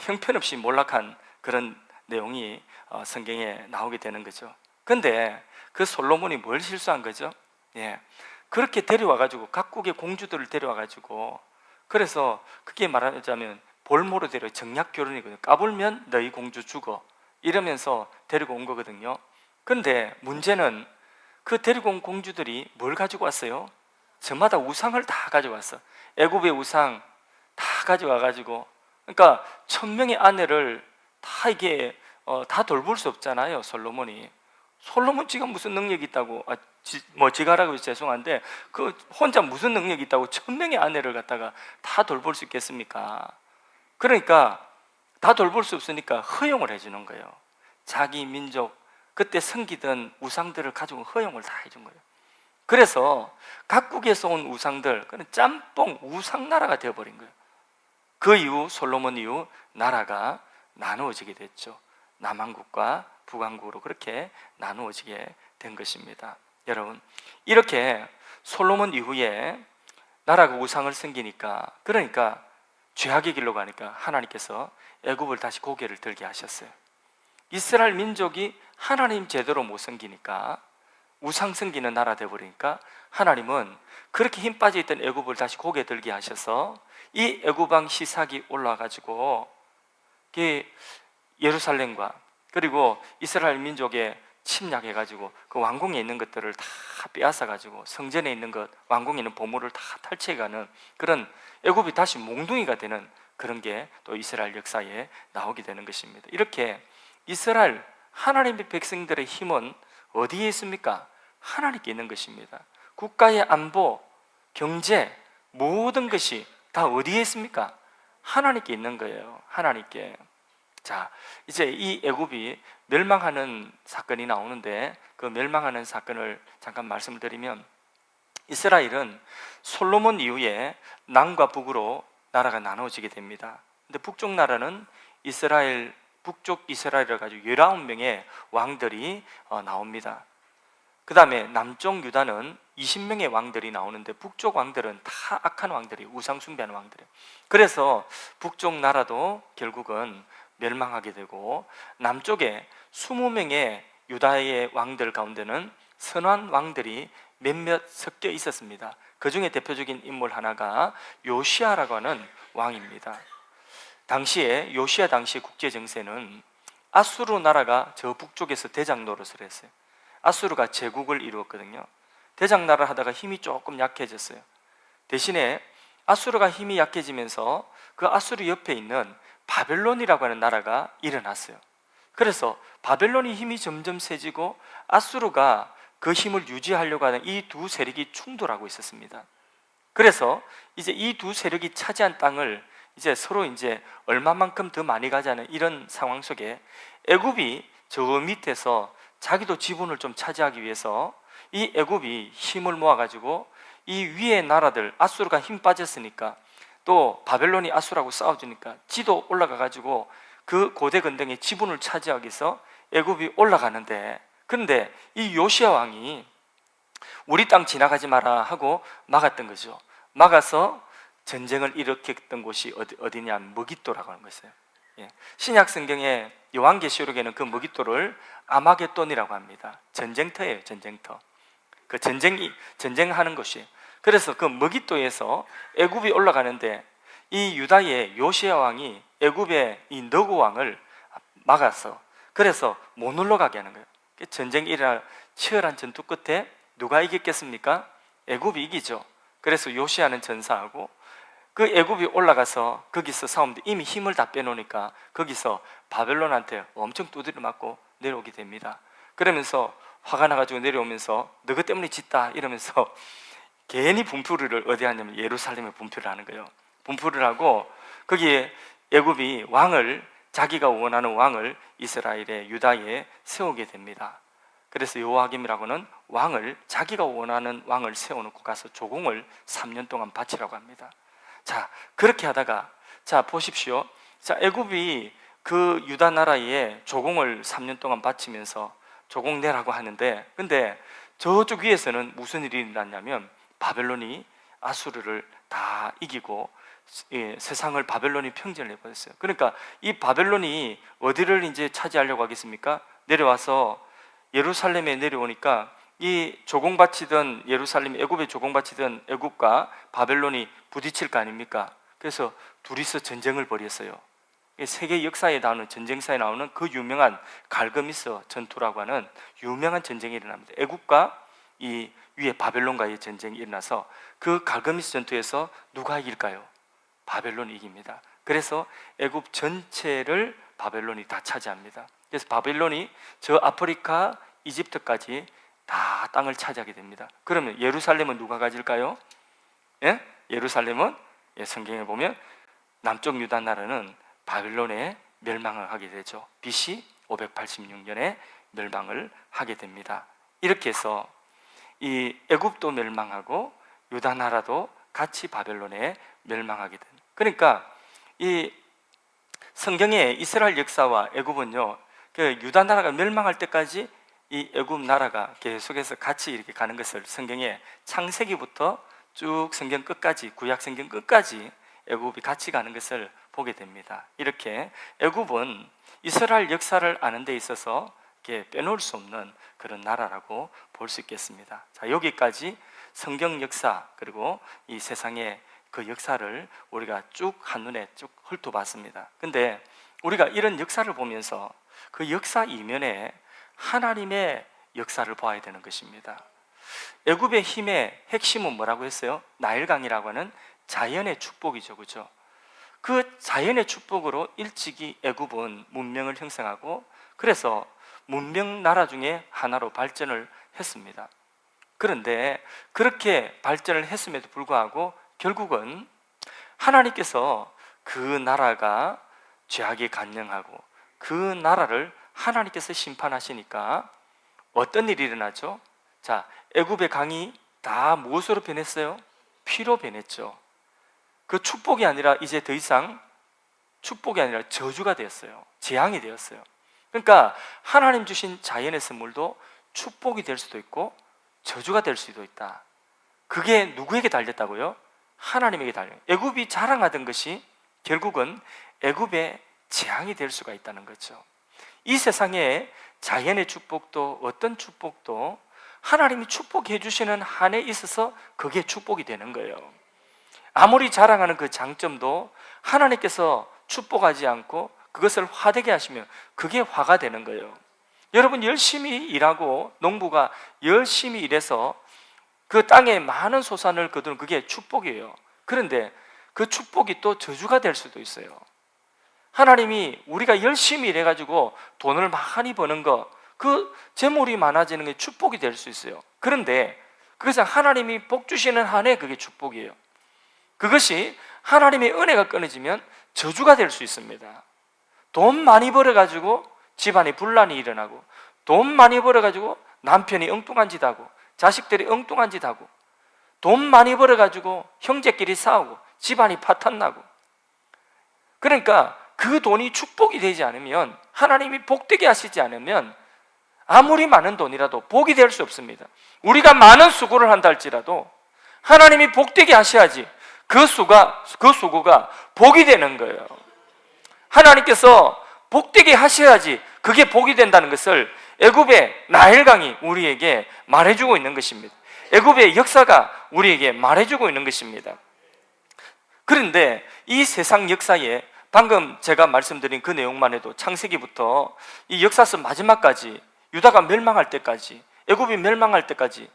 형편없이 몰락한 그런 내용이 성경에 나오게 되는 거죠. 근데 그 솔로몬이 뭘 실수한 거죠? 예, 그렇게 데려와가지고 각국의 공주들을 데려와가지고 그래서 그게 말하자면 볼모로 데려 정략 결혼이거든요. 까불면 너희 공주 죽어 이러면서 데리고 온 거거든요. 그런데 문제는 그 데리고 온 공주들이 뭘 가지고 왔어요? 저마다 우상을 다 가져왔어. 애굽의 우상 다 가져와가지고 그러니까 1000명의 아내를 다 이게 다 돌볼 수 없잖아요. 솔로몬 지가 무슨 능력이 있다고 지가 하라고 해서 죄송한데 그 혼자 무슨 능력이 있다고 1000명의 아내를 갖다가 다 돌볼 수 있겠습니까? 그러니까 다 돌볼 수 없으니까 허용을 해주는 거예요. 자기 민족 그때 섬기던 우상들을 가지고 허용을 다 해준 거예요. 그래서 각국에서 온 우상들 그는 짬뽕 우상나라가 되어버린 거예요. 그 이후 솔로몬 이후 나라가 나누어지게 됐죠. 남왕국과 북왕국으로 그렇게 나누어지게 된 것입니다. 여러분, 이렇게 솔로몬 이후에 나라가 우상을 섬기니까 그러니까 죄악의 길로 가니까 하나님께서 애굽을 다시 고개를 들게 하셨어요. 이스라엘 민족이 하나님 제대로 못 섬기니까 우상 섬기는 나라 되어버리니까 하나님은 그렇게 힘 빠져있던 애굽을 다시 고개 들게 하셔서 이 애굽 왕 시삭이 올라와가지고 예루살렘과 그리고 이스라엘 민족에 침략해가지고 그 왕궁에 있는 것들을 다 빼앗아가지고 성전에 있는 것, 왕궁에 있는 보물을 다 탈취해가는 그런 애굽이 다시 몽둥이가 되는 그런 게 또 이스라엘 역사에 나오게 되는 것입니다. 이렇게 이스라엘 하나님의 백성들의 힘은 어디에 있습니까? 하나님께 있는 것입니다. 국가의 안보, 경제, 모든 것이 다 어디에 있습니까? 하나님께 있는 거예요. 하나님께. 자, 이제 이 애굽이 멸망하는 사건이 나오는데 그 멸망하는 사건을 잠깐 말씀을 드리면 이스라엘은 솔로몬 이후에 남과 북으로 나라가 나눠지게 됩니다. 근데 북쪽 나라는 북쪽 이스라엘을 가지고 19명의 왕들이 나옵니다. 그 다음에 남쪽 유다는 20명의 왕들이 나오는데 북쪽 왕들은 다 악한 왕들이 우상 숭배하는 왕들이에요. 그래서 북쪽 나라도 결국은 멸망하게 되고 남쪽에 20명의 유다의 왕들 가운데는 선한 왕들이 몇몇 섞여 있었습니다. 그 중에 대표적인 인물 하나가 요시야라고 하는 왕입니다. 당시에 요시야 당시 국제 정세는 아수르 나라가 저 북쪽에서 대장 노릇을 했어요. 아수르가 제국을 이루었거든요. 대장 나라를 하다가 힘이 조금 약해졌어요. 대신에 아수르가 힘이 약해지면서 그 아수르 옆에 있는 바벨론이라고 하는 나라가 일어났어요. 그래서 바벨론이 힘이 점점 세지고 아수르가 그 힘을 유지하려고 하는 이 두 세력이 충돌하고 있었습니다. 그래서 이제 이 두 세력이 차지한 땅을 이제 서로 이제 얼마만큼 더 많이 가자는 이런 상황 속에 애굽이 저 밑에서 자기도 지분을 좀 차지하기 위해서 이 애굽이 힘을 모아가지고 이 위에 나라들, 아수르가 힘 빠졌으니까 또 바벨론이 아수르하고 싸워주니까 지도 올라가가지고 그 고대 근동의 지분을 차지하기 위해서 애굽이 올라가는데, 그런데 이 요시야 왕이 우리 땅 지나가지 마라 하고 막았던 거죠. 막아서 전쟁을 일으켰던 곳이 어디냐, 머깃도라고 하는 것이에요. 신약 성경의 요한계시록에는 그 머깃도를 아마겟돈이라고 합니다. 전쟁터예요, 전쟁터. 그 전쟁하는 곳이에요. 그래서 그 머깃도에서 애굽이 올라가는데 이 유다의 요시야 왕이 애굽의 이 너고 왕을 막아서 그래서 못 올라가게 하는 거예요. 전쟁이 일어날 치열한 전투 끝에 누가 이겼겠습니까? 애굽이 이기죠. 그래서 요시야는 전사하고 그 애굽이 올라가서 거기서 싸우는데 이미 힘을 다 빼놓으니까 거기서 바벨론한테 엄청 두드려 맞고 내려오게 됩니다. 그러면서 화가 나가지고 내려오면서 너희 때문에 짓다 이러면서 괜히 분풀이를 어디 하냐면 예루살렘에 분풀을 하는 거예요. 분풀을 하고 거기에 애굽이 왕을, 자기가 원하는 왕을 이스라엘의 유다에 세우게 됩니다. 그래서 여호와김이라고는 왕을, 자기가 원하는 왕을 세워놓고 가서 조공을 3년 동안 바치라고 합니다. 자, 그렇게 하다가 자 보십시오. 자, 애굽이 그 유다 나라에 조공을 3년 동안 바치면서 조공 내라고 하는데, 근데 저쪽 위에서는 무슨 일이 일어났냐면 바벨론이 아수르를 다 이기고 세상을 바벨론이 평전을 해버렸어요. 그러니까 이 바벨론이 어디를 이제 차지하려고 하겠습니까? 내려와서 예루살렘에 내려오니까 이 조공바치던 예루살렘, 애굽에 조공바치던 애굽과 바벨론이 부딪힐 거 아닙니까? 그래서 둘이서 전쟁을 벌였어요. 세계 역사에 나오는, 전쟁사에 나오는 그 유명한 갈그미스 전투라고 하는 유명한 전쟁이 일어납니다. 애굽과 이 위에 바벨론과의 전쟁이 일어나서 그 갈그미스 전투에서 누가 이길까요? 바벨론이 이깁니다. 그래서 애굽 전체를 바벨론이 다 차지합니다. 그래서 바벨론이 저 아프리카, 이집트까지 다 땅을 차지하게 됩니다. 그러면 예루살렘은 누가 가질까요? 예? 예루살렘은 성경에 보면 남쪽 유다 나라는 바벨론에 멸망을 하게 되죠. BC 586년에 멸망을 하게 됩니다. 이렇게 해서 이 애굽도 멸망하고 유다 나라도 같이 바벨론에 멸망하게 된. 그러니까 이 성경의 이스라엘 역사와 애굽은요, 그 유다 나라가 멸망할 때까지 이 애굽 나라가 계속해서 같이 이렇게 가는 것을 성경의 창세기부터 쭉 성경 끝까지, 구약 성경 끝까지 애굽이 같이 가는 것을 보게 됩니다. 이렇게 애굽은 이스라엘 역사를 아는 데 있어서 이렇게 빼놓을 수 없는 그런 나라라고 볼 수 있겠습니다. 자, 여기까지 성경 역사 그리고 이 세상의 그 역사를 우리가 쭉 한눈에 쭉 훑어봤습니다. 근데 우리가 이런 역사를 보면서 그 역사 이면에 하나님의 역사를 봐야 되는 것입니다. 애굽의 힘의 핵심은 뭐라고 했어요? 나일강이라고 하는 자연의 축복이죠, 그렇죠? 그 자연의 축복으로 일찍이 애굽은 문명을 형성하고 그래서 문명 나라 중에 하나로 발전을 했습니다. 그런데 그렇게 발전을 했음에도 불구하고 결국은 하나님께서 그 나라가 죄악에 간영하고 그 나라를 하나님께서 심판하시니까 어떤 일이 일어나죠? 자, 애굽의 강이 다 무엇으로 변했어요? 피로 변했죠. 그 축복이 아니라 이제 더 이상 축복이 아니라 저주가 되었어요. 재앙이 되었어요. 그러니까 하나님 주신 자연의 선물도 축복이 될 수도 있고 저주가 될 수도 있다. 그게 누구에게 달렸다고요? 하나님에게 달려요. 애굽이 자랑하던 것이 결국은 애굽의 재앙이 될 수가 있다는 거죠. 이 세상에 자연의 축복도 어떤 축복도 하나님이 축복해 주시는 한에 있어서 그게 축복이 되는 거예요. 아무리 자랑하는 그 장점도 하나님께서 축복하지 않고 그것을 화되게 하시면 그게 화가 되는 거예요. 여러분 열심히 일하고 농부가 열심히 일해서 그 땅에 많은 소산을 거두는 그게 축복이에요. 그런데 그 축복이 또 저주가 될 수도 있어요. 하나님이 우리가 열심히 일해가지고 돈을 많이 버는 거, 그 재물이 많아지는 게 축복이 될 수 있어요. 그런데 그것은 하나님이 복 주시는 한해 그게 축복이에요. 그것이 하나님의 은혜가 끊어지면 저주가 될 수 있습니다. 돈 많이 벌어가지고 집안에 분란이 일어나고, 돈 많이 벌어가지고 남편이 엉뚱한 짓 하고, 자식들이 엉뚱한 짓 하고, 돈 많이 벌어가지고 형제끼리 싸우고 집안이 파탄나고. 그러니까 그 돈이 축복이 되지 않으면, 하나님이 복되게 하시지 않으면 아무리 많은 돈이라도 복이 될 수 없습니다. 우리가 많은 수고를 한다 할지라도 하나님이 복되게 하셔야지 그 수고가 복이 되는 거예요. 하나님께서 복되게 하셔야지 그게 복이 된다는 것을 애굽의 나일강이 우리에게 말해주고 있는 것입니다. 애굽의 역사가 우리에게 말해주고 있는 것입니다. 그런데 이 세상 역사에 방금 제가 말씀드린 그 내용만 해도 창세기부터 이 역사서 마지막까지, 유다가 멸망할 때까지, 애굽이 멸망할 때까지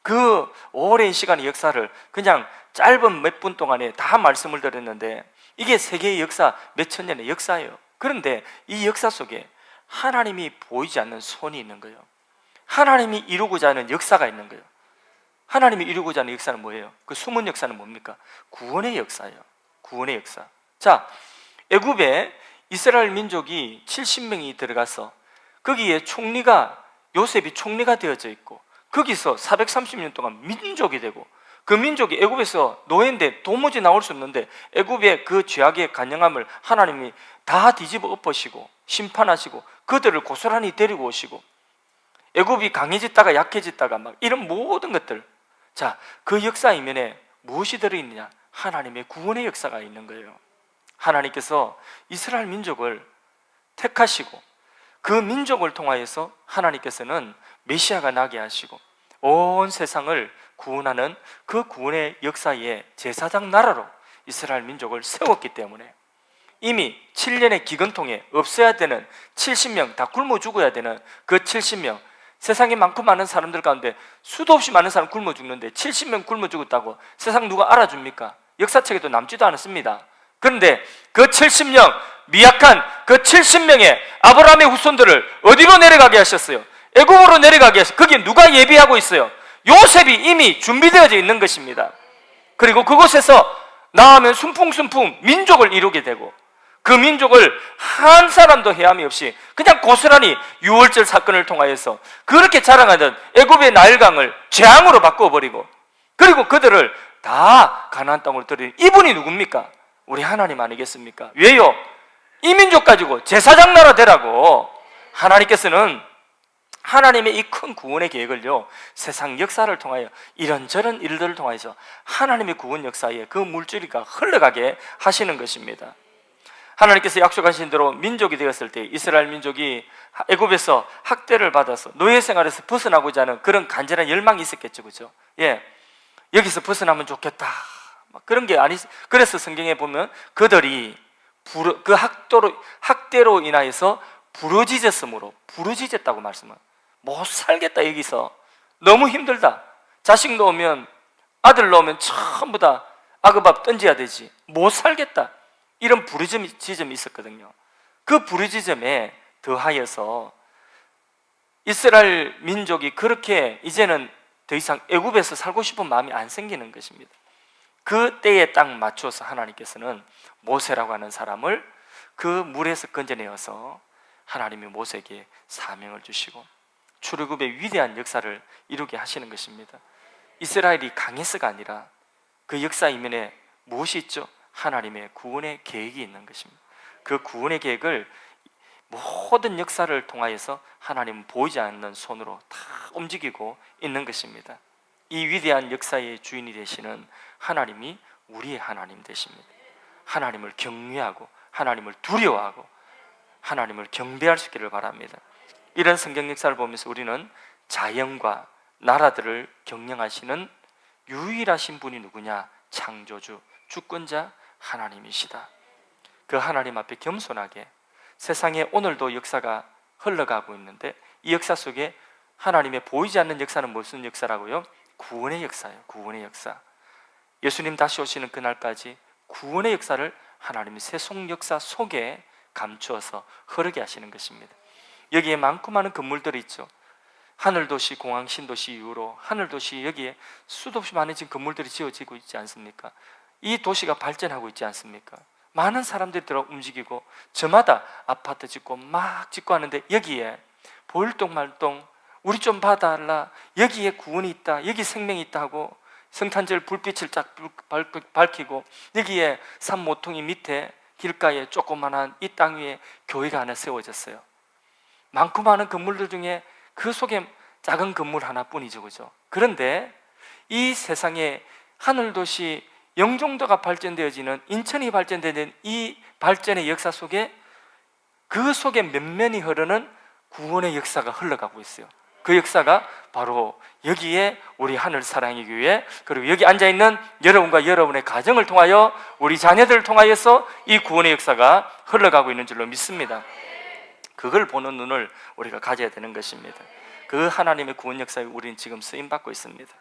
그 오랜 시간의 역사를 그냥 짧은 몇 분 동안에 다 말씀을 드렸는데, 이게 세계의 역사, 몇천 년의 역사예요. 그런데 이 역사 속에 하나님이 보이지 않는 손이 있는 거예요. 하나님이 이루고자 하는 역사가 있는 거예요. 하나님이 이루고자 하는 역사는 뭐예요? 그 숨은 역사는 뭡니까? 구원의 역사예요. 구원의 역사. 자, 애굽에 이스라엘 민족이 70명이 들어가서 거기에 요셉이 총리가 되어져 있고, 거기서 430년 동안 민족이 되고, 그 민족이 애굽에서 노예인데 도무지 나올 수 없는데 애굽의 그 죄악의 간영함을 하나님이 다 뒤집어 엎으시고 심판하시고 그들을 고스란히 데리고 오시고, 애굽이 강해졌다가 약해졌다가 막 이런 모든 것들, 자, 그 역사 이면에 무엇이 들어있느냐? 하나님의 구원의 역사가 있는 거예요. 하나님께서 이스라엘 민족을 택하시고 그 민족을 통하여서 하나님께서는 메시아가 나게 하시고 온 세상을 구원하는 그 구원의 역사의 제사장 나라로 이스라엘 민족을 세웠기 때문에 이미 7년의 기근통에 없어야 되는 70명 다 굶어 죽어야 되는 그 70명, 세상에 많고 많은 사람들 가운데 수도 없이 많은 사람 굶어 죽는데 70명 굶어 죽었다고 세상 누가 알아줍니까? 역사책에도 남지도 않았습니다. 그런데 그 70명, 미약한 그 70명의 아브라함의 후손들을 어디로 내려가게 하셨어요? 애굽으로 내려가게 하셨어요. 거기에 누가 예비하고 있어요? 요셉이 이미 준비되어져 있는 것입니다. 그리고 그곳에서 나오면 순풍순풍 민족을 이루게 되고, 그 민족을 한 사람도 해함이 없이 그냥 고스란히 유월절 사건을 통하여서 그렇게 자랑하던 애굽의 나일강을 재앙으로 바꿔버리고, 그리고 그들을 다 가나안 땅으로 들이는 이분이 누굽니까? 우리 하나님 아니겠습니까? 왜요? 이 민족 가지고 제사장 나라 되라고 하나님께서는 하나님의 이 큰 구원의 계획을요, 세상 역사를 통하여 이런저런 일들을 통해서 하나님의 구원 역사에 그 물줄기가 흘러가게 하시는 것입니다. 하나님께서 약속하신 대로 민족이 되었을 때 이스라엘 민족이 애굽에서 학대를 받아서 노예 생활에서 벗어나고자 하는 그런 간절한 열망이 있었겠죠, 그죠? 예, 여기서 벗어나면 좋겠다. 막 그런 게 아니. 그래서 성경에 보면 그들이 그 학대로 인하여서 부르짖었다고 말씀을. 못 살겠다, 여기서 너무 힘들다. 자식 놓으면, 아들 놓으면 전부 다 아그밥 던져야 되지, 못 살겠다, 이런 부르짖음이 있었거든요. 그 부르짖음에 더하여서 이스라엘 민족이 그렇게 이제는 더 이상 애굽에서 살고 싶은 마음이 안 생기는 것입니다. 그 때에 딱 맞춰서 하나님께서는 모세라고 하는 사람을 그 물에서 건져내어서 하나님이 모세에게 사명을 주시고 출애굽의 위대한 역사를 이루게 하시는 것입니다. 이스라엘이 강해서가 아니라 그 역사 이면에 무엇이 있죠? 하나님의 구원의 계획이 있는 것입니다. 그 구원의 계획을 모든 역사를 통하여서 하나님은 보이지 않는 손으로 다 움직이고 있는 것입니다. 이 위대한 역사의 주인이 되시는 하나님이 우리의 하나님 되십니다. 하나님을 경외하고 하나님을 두려워하고 하나님을 경배할 수 있기를 바랍니다. 이런 성경 역사를 보면서 우리는 자연과 나라들을 경영하시는 유일하신 분이 누구냐? 창조주, 주권자 하나님이시다. 그 하나님 앞에 겸손하게, 세상에 오늘도 역사가 흘러가고 있는데 이 역사 속에 하나님의 보이지 않는 역사는 무슨 역사라고요? 구원의 역사예요. 구원의 역사. 예수님 다시 오시는 그날까지 구원의 역사를 하나님의 세속 역사 속에 감추어서 흐르게 하시는 것입니다. 여기에 많고 많은 건물들이 있죠. 하늘도시, 공항, 신도시 이후로 하늘도시 여기에 수도 없이 많은 건물들이 지어지고 있지 않습니까? 이 도시가 발전하고 있지 않습니까? 많은 사람들이 들어 움직이고 저마다 아파트 짓고 막 짓고 하는데 여기에 보일동 말동 우리 좀 봐달라, 여기에 구원이 있다, 여기 생명이 있다 하고 성탄절 불빛을 쫙 밝히고 여기에 산 모퉁이 밑에 길가에 조그만한 이 땅 위에 교회가 하나 세워졌어요. 많고 많은 건물들 중에 그 속에 작은 건물 하나뿐이죠, 그죠? 그런데 이 세상에 하늘도시 영종도가 발전되어지는, 인천이 발전되는 이 발전의 역사 속에 그 속에 면면이 흐르는 구원의 역사가 흘러가고 있어요. 그 역사가 바로 여기에 우리 하늘사랑의 교회, 그리고 여기 앉아있는 여러분과 여러분의 가정을 통하여 우리 자녀들을 통하여서 이 구원의 역사가 흘러가고 있는 줄로 믿습니다. 그걸 보는 눈을 우리가 가져야 되는 것입니다. 그 하나님의 구원 역사에 우리는 지금 쓰임받고 있습니다.